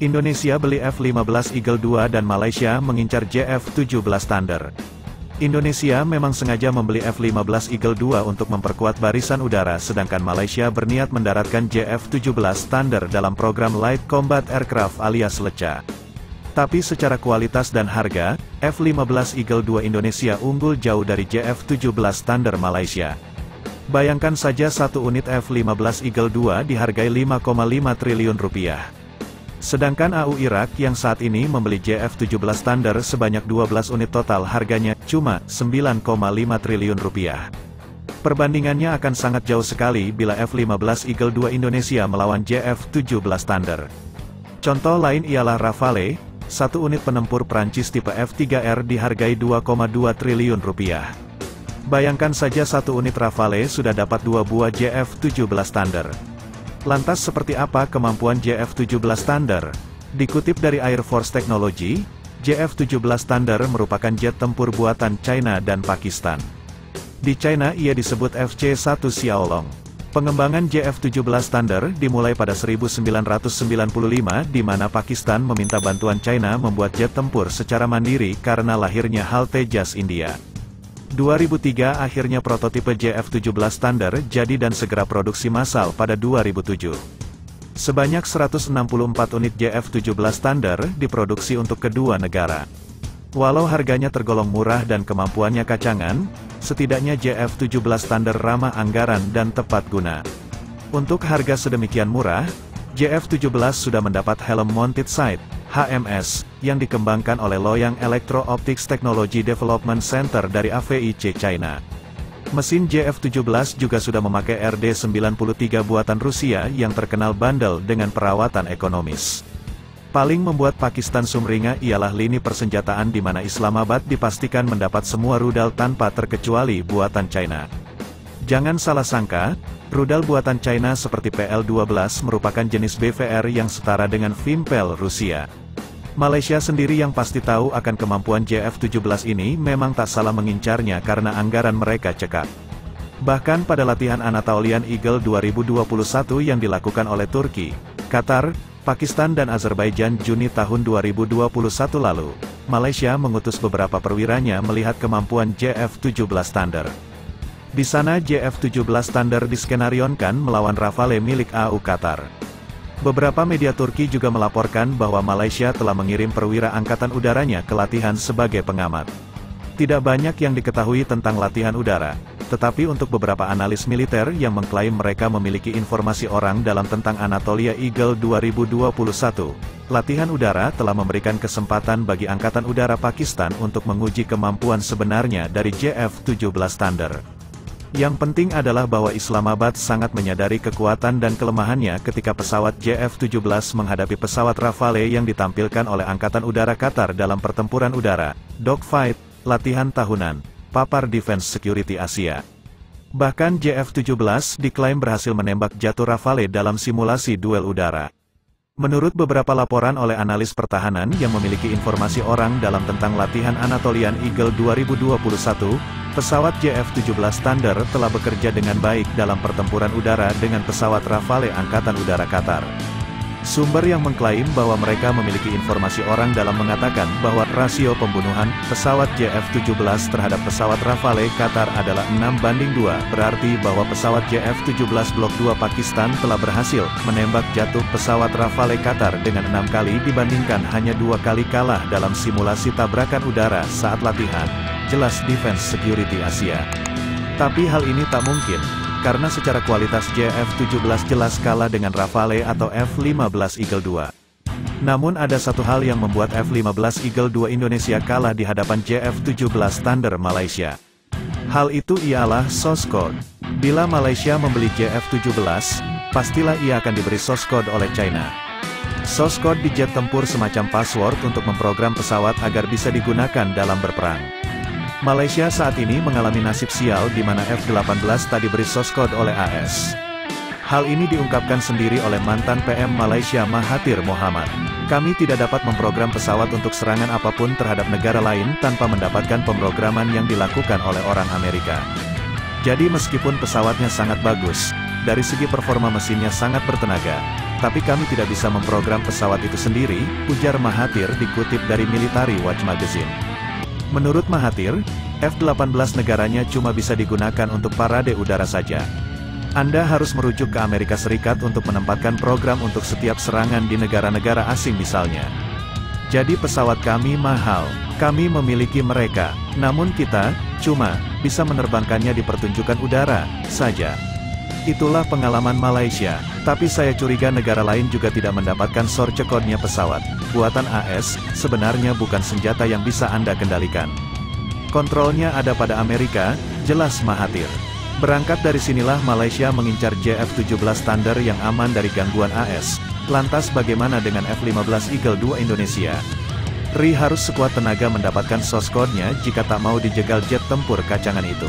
Indonesia beli F-15 Eagle II dan Malaysia mengincar JF-17 Thunder. Indonesia memang sengaja membeli F-15 Eagle II untuk memperkuat barisan udara sedangkan Malaysia berniat mendaratkan JF-17 Thunder dalam program Light Combat Aircraft alias LECA. Tapi secara kualitas dan harga, F-15 Eagle II Indonesia unggul jauh dari JF-17 Thunder Malaysia. Bayangkan saja satu unit F-15 Eagle II dihargai 5,5 triliun rupiah. Sedangkan AU Irak yang saat ini membeli JF-17 Thunder sebanyak 12 unit total harganya cuma 9,5 triliun rupiah. Perbandingannya akan sangat jauh sekali bila F-15 Eagle II Indonesia melawan JF-17 Thunder. Contoh lain ialah Rafale, satu unit penempur Prancis tipe F-3R dihargai 2,2 triliun rupiah. Bayangkan saja satu unit Rafale sudah dapat 2 buah JF-17 Thunder. Lantas seperti apa kemampuan JF-17 Thunder? Dikutip dari Air Force Technology, JF-17 Thunder merupakan jet tempur buatan China dan Pakistan. Di China ia disebut FC-1 Xiaolong. Pengembangan JF-17 Thunder dimulai pada 1995 di mana Pakistan meminta bantuan China membuat jet tempur secara mandiri karena lahirnya HAL Tejas India. 2003 akhirnya prototipe JF-17 Thunder jadi dan segera produksi massal pada 2007. Sebanyak 164 unit JF-17 Thunder diproduksi untuk kedua negara. Walau harganya tergolong murah dan kemampuannya kacangan, setidaknya JF-17 Thunder ramah anggaran dan tepat guna. Untuk harga sedemikian murah, JF-17 sudah mendapat Helm Mounted Sight, HMS, yang dikembangkan oleh Loyang Electro-Optics Technology Development Center dari AVIC China. Mesin JF-17 juga sudah memakai RD-93 buatan Rusia yang terkenal bandel dengan perawatan ekonomis. Paling membuat Pakistan sumringah ialah lini persenjataan di mana Islamabad dipastikan mendapat semua rudal tanpa terkecuali buatan China. Jangan salah sangka, rudal buatan China seperti PL-12 merupakan jenis BVR yang setara dengan Vympel Rusia. Malaysia sendiri yang pasti tahu akan kemampuan JF-17 ini memang tak salah mengincarnya karena anggaran mereka cekak. Bahkan pada latihan Anatolian Eagle 2021 yang dilakukan oleh Turki, Qatar, Pakistan dan Azerbaijan Juni tahun 2021 lalu, Malaysia mengutus beberapa perwiranya melihat kemampuan JF-17 Thunder. Di sana JF-17 Thunder diskenarionkan melawan Rafale milik AU Qatar. Beberapa media Turki juga melaporkan bahwa Malaysia telah mengirim perwira angkatan udaranya ke latihan sebagai pengamat. Tidak banyak yang diketahui tentang latihan udara, tetapi untuk beberapa analis militer yang mengklaim mereka memiliki informasi orang dalam tentang Anatolia Eagle 2021, latihan udara telah memberikan kesempatan bagi Angkatan Udara Pakistan untuk menguji kemampuan sebenarnya dari JF-17 Thunder. Yang penting adalah bahwa Islamabad sangat menyadari kekuatan dan kelemahannya ketika pesawat JF-17 menghadapi pesawat Rafale yang ditampilkan oleh Angkatan Udara Qatar dalam pertempuran udara, dogfight, latihan tahunan, Papar Defense Security Asia. Bahkan JF-17 diklaim berhasil menembak jatuh Rafale dalam simulasi duel udara. Menurut beberapa laporan oleh analis pertahanan yang memiliki informasi orang dalam tentang latihan Anatolian Eagle 2021, pesawat JF-17 Thunder telah bekerja dengan baik dalam pertempuran udara dengan pesawat Rafale Angkatan Udara Qatar. Sumber yang mengklaim bahwa mereka memiliki informasi orang dalam mengatakan bahwa rasio pembunuhan pesawat JF-17 terhadap pesawat Rafale Qatar adalah 6:2, berarti bahwa pesawat JF-17 Block 2 Pakistan telah berhasil menembak jatuh pesawat Rafale Qatar dengan 6 kali dibandingkan hanya 2 kali kalah dalam simulasi tabrakan udara saat latihan, jelas Defense Security Asia. Tapi hal ini tak mungkin, karena secara kualitas JF-17 jelas kalah dengan Rafale atau F-15 Eagle II. Namun ada satu hal yang membuat F-15 Eagle II Indonesia kalah di hadapan JF-17 Thunder Malaysia. Hal itu ialah source code. Bila Malaysia membeli JF-17, pastilah ia akan diberi source code oleh China. Source code di jet tempur semacam password untuk memprogram pesawat agar bisa digunakan dalam berperang. Malaysia saat ini mengalami nasib sial di mana F-18 tak diberi source code oleh AS. Hal ini diungkapkan sendiri oleh mantan PM Malaysia Mahathir Mohamad. Kami tidak dapat memprogram pesawat untuk serangan apapun terhadap negara lain tanpa mendapatkan pemrograman yang dilakukan oleh orang Amerika. Jadi meskipun pesawatnya sangat bagus, dari segi performa mesinnya sangat bertenaga. Tapi kami tidak bisa memprogram pesawat itu sendiri, ujar Mahathir dikutip dari Military Watch Magazine. Menurut Mahathir, F-18 negaranya cuma bisa digunakan untuk parade udara saja. Anda harus merujuk ke Amerika Serikat untuk menempatkan program untuk setiap serangan di negara-negara asing misalnya. Jadi pesawat kami mahal, kami memiliki mereka, namun kita, cuma, bisa menerbangkannya di pertunjukan udara, saja. Itulah pengalaman Malaysia, tapi saya curiga negara lain juga tidak mendapatkan Sorce Code-nya pesawat. Buatan AS, sebenarnya bukan senjata yang bisa Anda kendalikan. Kontrolnya ada pada Amerika, jelas Mahathir. Berangkat dari sinilah Malaysia mengincar JF-17 Thunder yang aman dari gangguan AS. Lantas bagaimana dengan F-15 Eagle 2 Indonesia? RI harus sekuat tenaga mendapatkan source code-nya jika tak mau dijegal jet tempur kacangan itu.